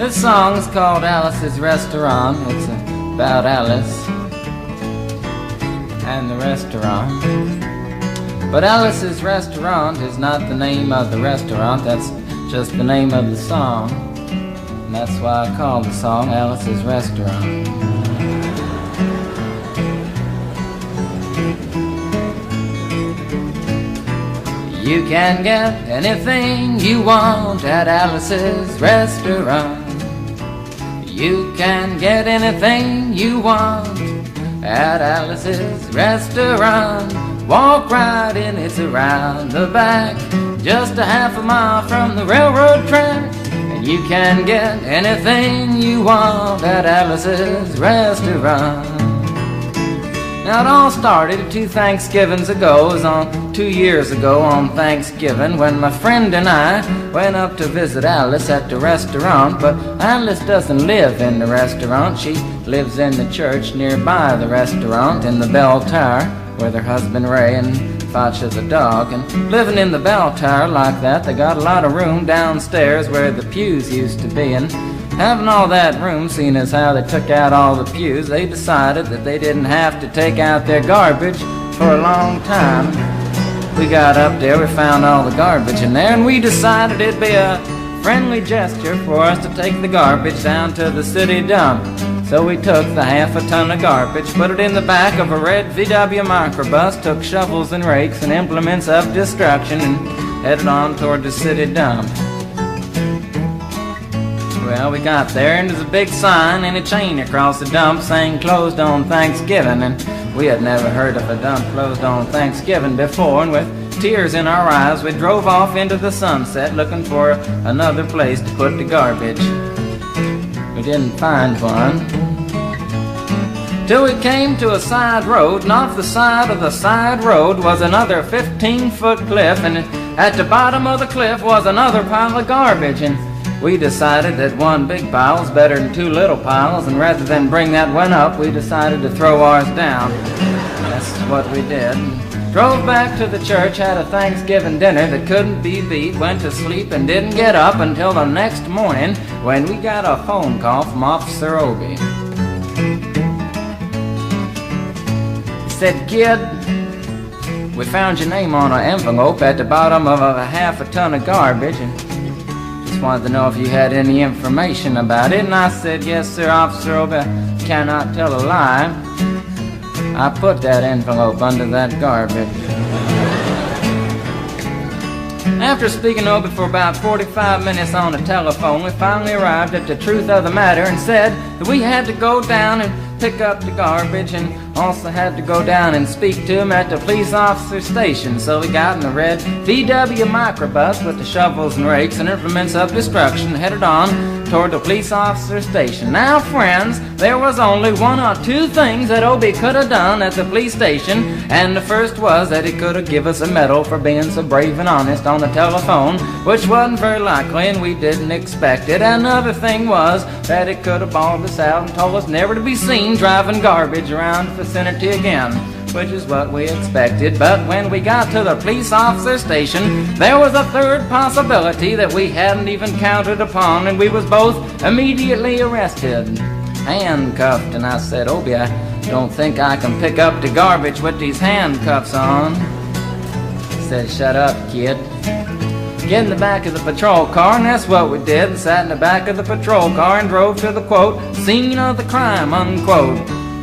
This song is called Alice's Restaurant. It's about Alice and the restaurant. But Alice's Restaurant is not the name of the restaurant, that's just the name of the song. And that's why I call the song Alice's Restaurant. You can get anything you want at Alice's Restaurant. You can get anything you want at Alice's Restaurant. Walk right in, it's around the back, just a half a mile from the railroad track. And you can get anything you want at Alice's Restaurant. Now it all started 2 Thanksgivings ago. It was on 2 years ago on Thanksgiving when my friend and I went up to visit Alice at the restaurant. But Alice doesn't live in the restaurant. She lives in the church nearby the restaurant in the bell tower with her husband Ray and Facha the dog. And living in the bell tower like that, they got a lot of room downstairs where the pews used to be. And having all that room, seeing as how they took out all the pews, they decided that they didn't have to take out their garbage for a long time. We got up there, we found all the garbage in there, and we decided it'd be a friendly gesture for us to take the garbage down to the city dump. So we took the half a ton of garbage, put it in the back of a red VW microbus, took shovels and rakes and implements of destruction, and headed on toward the city dump. Well, we got there, and there's a big sign and a chain across the dump saying closed on Thanksgiving, and we had never heard of a dump closed on Thanksgiving before, and with tears in our eyes we drove off into the sunset looking for another place to put the garbage. We didn't find one till we came to a side road, and off the side of the side road was another 15-foot cliff, and at the bottom of the cliff was another pile of garbage. And we decided that one big pile was better than 2 little piles, and rather than bring that one up, we decided to throw ours down. That's what we did. Drove back to the church, had a Thanksgiving dinner that couldn't be beat, went to sleep and didn't get up until the next morning when we got a phone call from Officer Obie. He said, "Kid, we found your name on an envelope at the bottom of a half a ton of garbage, and wanted to know if you had any information about it." And I said, "Yes, sir, Officer Obie, I cannot tell a lie. I put that envelope under that garbage." After speaking to Obie for about 45 minutes on the telephone, we finally arrived at the truth of the matter and said that we had to go down and pick up the garbage, and also had to go down and speak to him at the police officer station. So we got in the red VW microbus with the shovels and rakes and implements of destruction, headed on toward the police officer station. Now, friends, there was only 1 or 2 things that Obie could have done at the police station, and the first was that he could have given us a medal for being so brave and honest on the telephone, which wasn't very likely and we didn't expect it. Another thing was that he could have bawled us out and told us never to be seen driving garbage around the vicinity again, which is what we expected. But when we got to the police officer station, there was a third possibility that we hadn't even counted upon, and we was both immediately arrested, handcuffed. And I said, "Obie, I don't think I can pick up the garbage with these handcuffs on." He said, "Shut up, kid. Get in the back of the patrol car," and that's what we did, and sat in the back of the patrol car and drove to the, quote, "scene of the crime," unquote.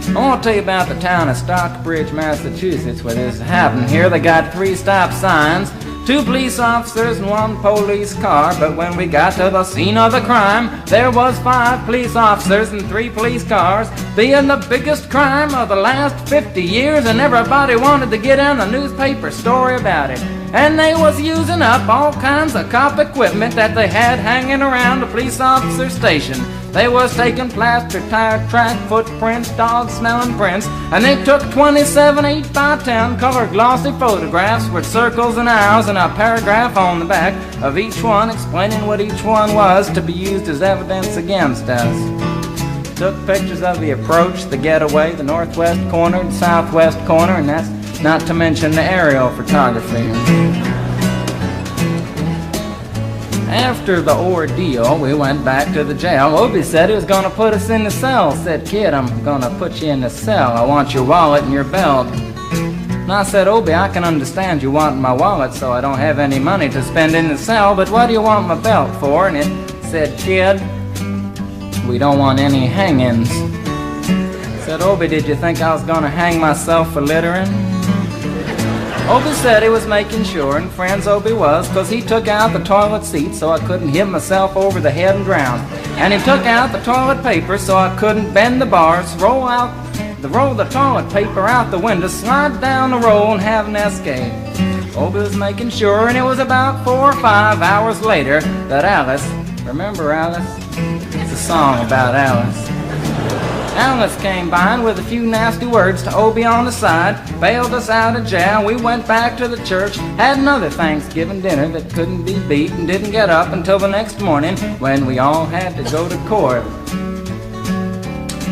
I want to tell you about the town of Stockbridge, Massachusetts, where this happened. Here they got 3 stop signs, 2 police officers and 1 police car. But when we got to the scene of the crime, there was 5 police officers and 3 police cars, being the biggest crime of the last 50 years, and everybody wanted to get in a newspaper story about it. And they was using up all kinds of cop equipment that they had hanging around the police officer station. They was taking plaster, tire track, footprints, dog-smelling prints, and they took 27 8x10 color glossy photographs with circles and arrows and a paragraph on the back of each one explaining what each one was to be used as evidence against us. Took pictures of the approach, the getaway, the northwest corner, the southwest corner, and that's not to mention the aerial photography. After the ordeal, we went back to the jail. Obie said he was going to put us in the cell. Said, "Kid, I'm going to put you in the cell. I want your wallet and your belt." And I said, "Obie, I can understand you want my wallet so I don't have any money to spend in the cell, but what do you want my belt for?" And it said, "Kid, we don't want any hangings." I said, "Obie, did you think I was going to hang myself for littering?" Obie said he was making sure, and friends Obie was, 'cause he took out the toilet seat so I couldn't hit myself over the head and drown. And he took out the toilet paper so I couldn't bend the bars, roll the toilet paper out the window, slide down the roll and have an escape. Obie was making sure, and it was about 4 or 5 hours later that Alice, remember Alice? It's a song about Alice. Alice came by and with a few nasty words to Obie on the side, bailed us out of jail. We went back to the church, had another Thanksgiving dinner that couldn't be beat, and didn't get up until the next morning when we all had to go to court.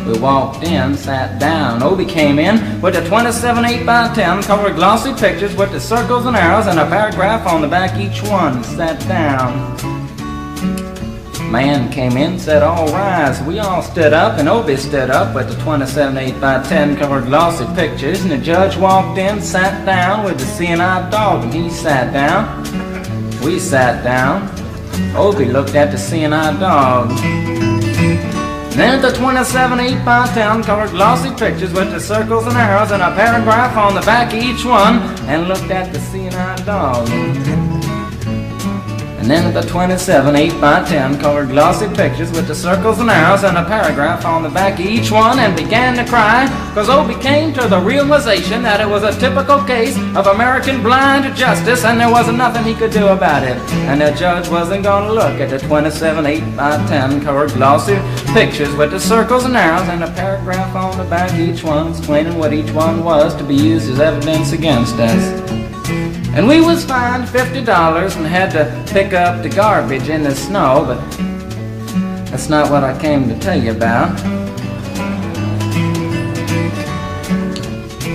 We walked in, sat down. Obie came in with a 27 8x10 colored glossy pictures with the circles and arrows and a paragraph on the back each one. Sat down. Man came in, said, "All rise." We all stood up, and Obie stood up with the 27 8x10 colored glossy pictures, and the judge walked in, sat down with the seeing-eyed dog, and he sat down. We sat down. Obie looked at the seeing-eyed dog. Then the 27 8x10 colored glossy pictures with the circles and arrows and a paragraph on the back of each one, and looked at the seeing-eyed dog. And then the 27 8x10 colored glossy pictures with the circles and arrows and a paragraph on the back of each one, and began to cry, 'cause Obie came to the realization that it was a typical case of American blind justice, and there wasn't nothing he could do about it. And the judge wasn't going to look at the 27 8x10 colored glossy pictures with the circles and arrows and a paragraph on the back of each one explaining what each one was to be used as evidence against us. And we was fined $50 and had to pick up the garbage in the snow, but that's not what I came to tell you about.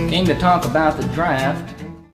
Came to talk about the draft.